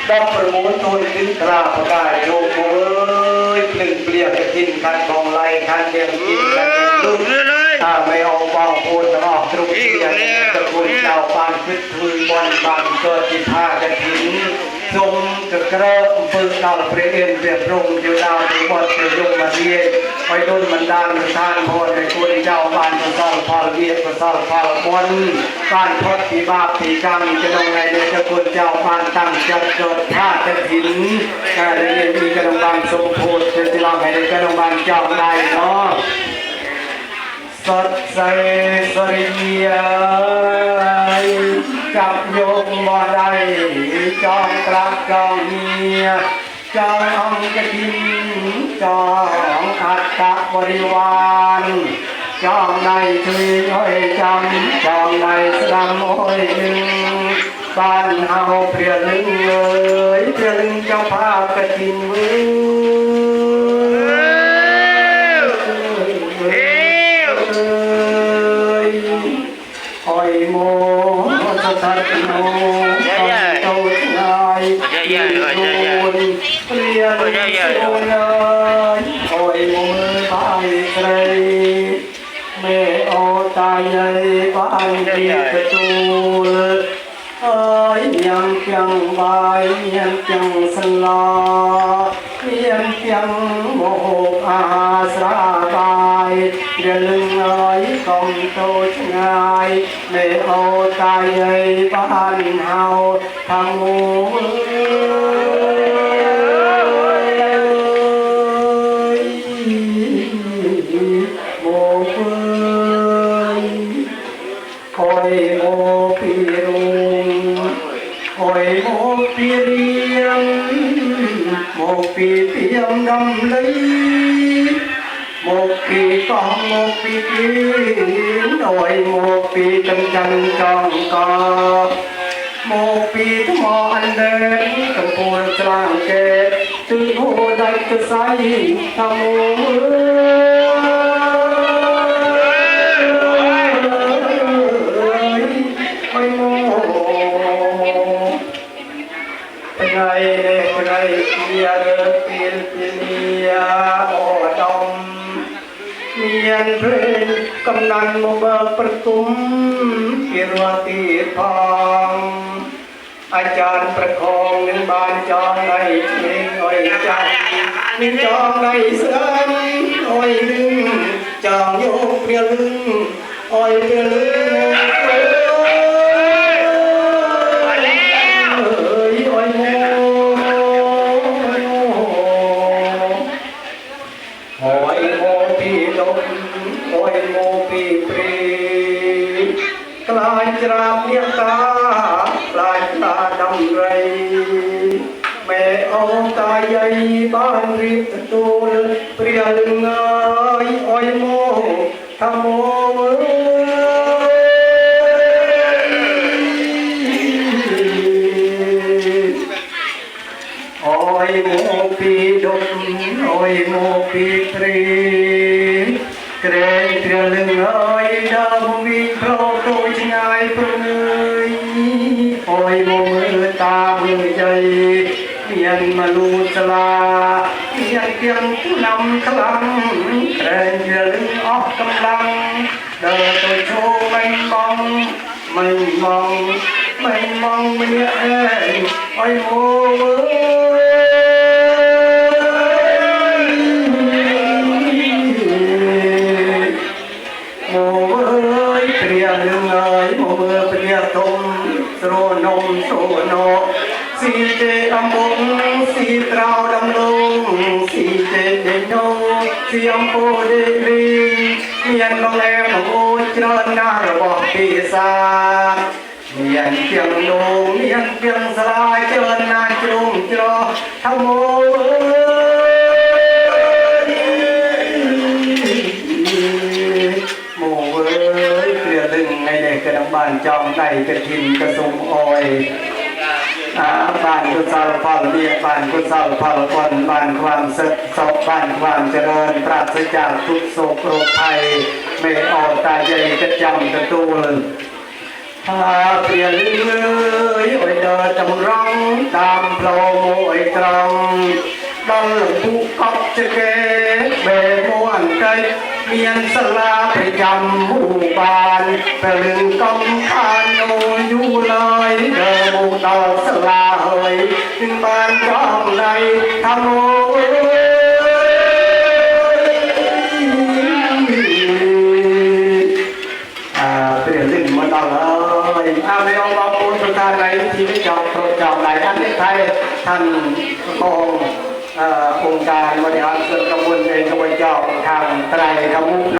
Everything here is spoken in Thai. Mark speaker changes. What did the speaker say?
Speaker 1: ดับประมูลทุนขึ้นกราบประกาศโยมเอ้ยปลึงเปลี่ยนกันกินกันกองไล่กันเลี้ยงกินกันลูกไม่เอาบองพูดออกตรุกเปลี่ยนตะกุนเจ้าปานขึ้นทุนบอลบานเกิดที่ท่ากันทิ้งทรงกระเกระฝึกดาวเปลี่ยนเปลี่ยนรงอยู่ดาวในหมดจะยงมาเรียนไปโดนมันดานมันทานพอในกุนเจ้าบานก็สอนพอเรียนก็สอนพอมนการทดที่บาปที่กรรมจะลงในเนื้อกุนเจ้าบานตั้งจะเกิดท่ากันทิ้งการเรียนมีกระดองบานสมโพธิจะลองให้ได้กระดองบานเจ้าได้เนาะสดใสสริยจับโยกบ่ได้จองตรักจองเมียจององกทินจองอัตตะบริวารจองในทุยอ้อยจำจองในสลัมอ้อยหนึ่งบ้านเฮาเปลี่ยนลึงเลยเปลี่ยนลึงเจ้าภาพกทินมืออ้อยโมสตัดโนเจ้าชายเปลี่ยนโซนเปลี่ยนโซนอ้อยโมไปไกลแม่เอาตายใหญ่บ้านดีกระตูลเอ้ยยังเพียงใบยังเพียงสลายังเพียงโมกอาสาบายเดินลึงเอ้ยกองโตชงายแม่เอาตายใหญ่บ้านเฮาทางมูโอยโมปีรุงโอยโมปีเรียงโมปีเตียมดำเลยโมปีกองโมปีกินโอยโมปีจังจังจองกอโมปีทุมอันเดินกันปูนจางเกตตึงโหได้จะใส่ทำโมไงไงเกียร์เปลี่ยนเปลี่ยโอดมเมียนเพลงกำนันโมเบอร์ประตุมกิรวตีทองอาจารย์ประคองหนึ่งบานจองในเชียงอ้อยจันมีจองในเสือนอ้อยลึงจองโยกเปลี่ยนลึงอ้อยเปลี่ยนลึงกลายจราบเลี้ยงตากลายตาดำไรแม่เอาตาใหญ่บ้านริบตูลเปรียลึงเอ้ยอ้อยโมทำโมอ้อยโมปีดมอ้อยโมปีปรีเกรงเปรียลึงเอ้ยดำมีโปรโตชงายปรุงโอ้ยโมมือตามือใจเพียงมาลูสลาเพียงเพียงผู้นำกำลังเกรงเปรียลึงออกกำลังเดินตัวโชว์ไม่มองไม่มองไม่มองไม่เอ้ยโอ้ยโมโมเอ้ยเปรียลึงเอ้ยโมเมื่อเปรียตมโสนมโสโนสีเจดำบงสีตราวดำลงสีเจเดโนสีอัมโพเดรีเมียนบางแอมโอเจริญนาระบอกปีศาจเมียนเพียงโนเมียนเพียงสลายเจริญนาจรุงจรอทำโมกระดังบ้านจองในกระถิ่นกระสุมอ้อยบ้านกุศลพลเบียบ้านกุศลพลพลบ้านความสุขบ้านความเจริญปราศจากทุกโศกโรคภัยไม่ออกตายใหญ่กระจำกระตูล เปลี่ยนเลยโอ้ยเดินจำร้องตามโปรโมยตรองดังผู้กอบจะเกเบโมอันใจเมียนสลาประจำหมู่บ้านเปลึงกำคานโนอยู่เลยเดินหมู่ดอกสลาเฮยถึงบ้านจ้องในทำโอ้เปลี่ยนลิ้นมาตลอดไม่เอาบางคนสุดท้ายในที่ไม่จบโปรจบในท่านไทยท่านกององค์การบริหารส่วนตำบลเองกระบวนเจ้าทางไตรขมุ